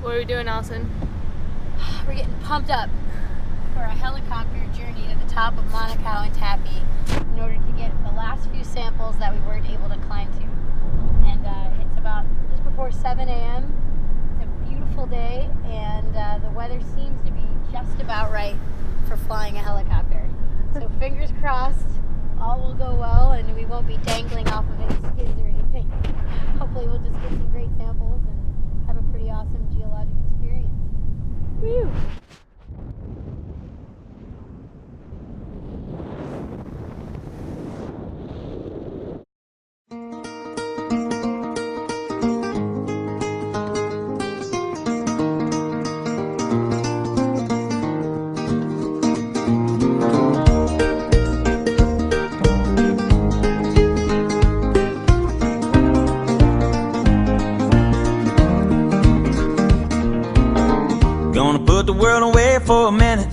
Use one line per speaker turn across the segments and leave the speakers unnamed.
What are we doing, Allison?
We're getting pumped up for a helicopter journey to the top of Monaco and Tappy in order to get the last few samples that we weren't able to climb to. And it's about just before 7 a.m. It's a beautiful day, and the weather seems to be just about right for flying a helicopter. So fingers crossed, all will go well, and we won't be dangling off of any skids or anything. Hopefully we'll just get some great samples and have a pretty awesome geologic experience. Woo!
Gonna put the world away for a minute,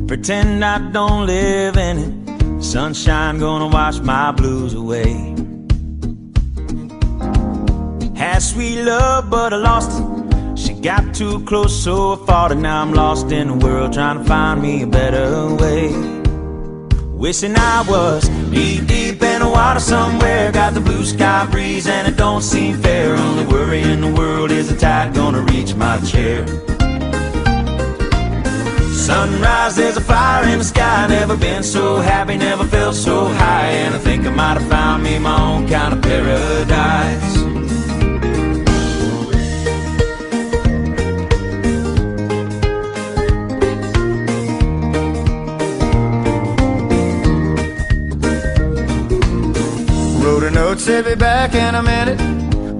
pretend I don't live in it. Sunshine gonna wash my blues away. Had sweet love but I lost it. She got too close so I fought it. Now I'm lost in the world trying to find me a better way. Wishing I was deep in the water somewhere. Got the blue sky breeze and it don't seem fair. Only worry in the world is the tide gonna reach my chair. Sunrise, there's a fire in the sky. Never been so happy, never felt so high. And I think I might have found me my own kind of paradise.
Wrote a note, said be back in a minute.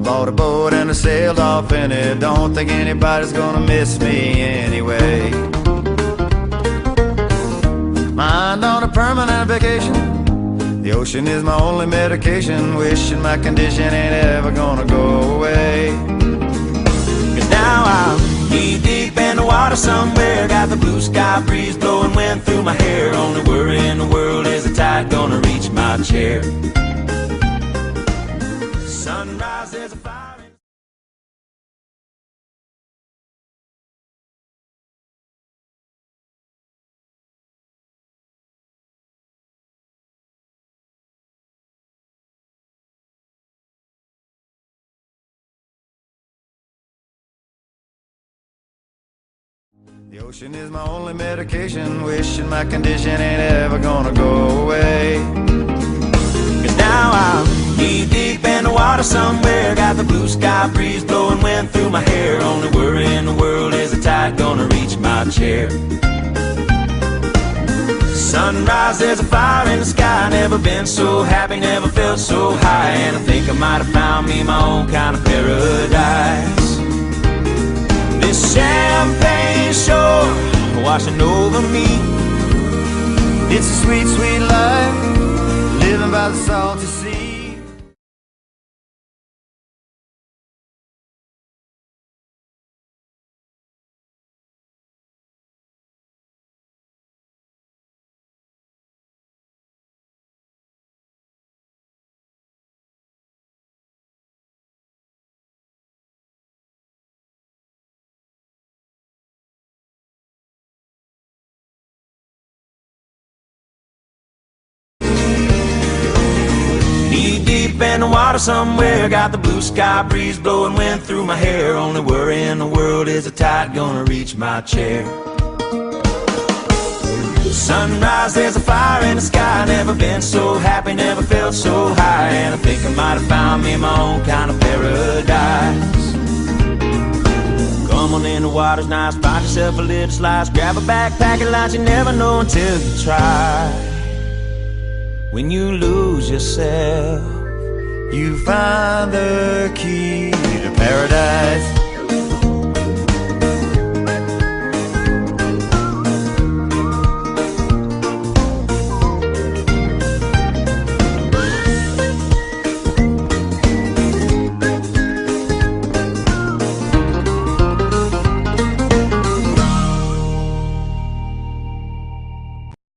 Bought a boat and I sailed off in it. Don't think anybody's gonna miss me anyway. Mind on a permanent vacation. The ocean is my only medication. Wishing my condition ain't ever gonna go away.
Cause now I'm deep in the water somewhere. Got the blue sky breeze blowing wind through my hair. Only worry in the world is the tide gonna reach my chair. Sunrise, there's a fire.
The ocean is my only medication. Wishing my condition ain't ever gonna go away.
Cause now I'm deep in the water somewhere. Got the blue sky breeze blowing wind through my hair. Only worry in the world is the tide gonna reach my chair. Sunrise, there's a fire in the sky. Never been so happy, never felt so high. And I think I might have found me my own kind of paradise. This champagne shore washing over me.
It's a sweet, sweet life, living by the salty sea.
Deep in the water somewhere. Got the blue sky breeze blowing wind through my hair. Only worry in the world is the tide gonna reach my chair. Sunrise, there's a fire in the sky. Never been so happy, never felt so high. And I think I might have found me my own kind of paradise. Come on in, the water's nice. Find yourself a little slice. Grab a backpack and lunch. You never know until you try. When you lose yourself,
You find the key to paradise.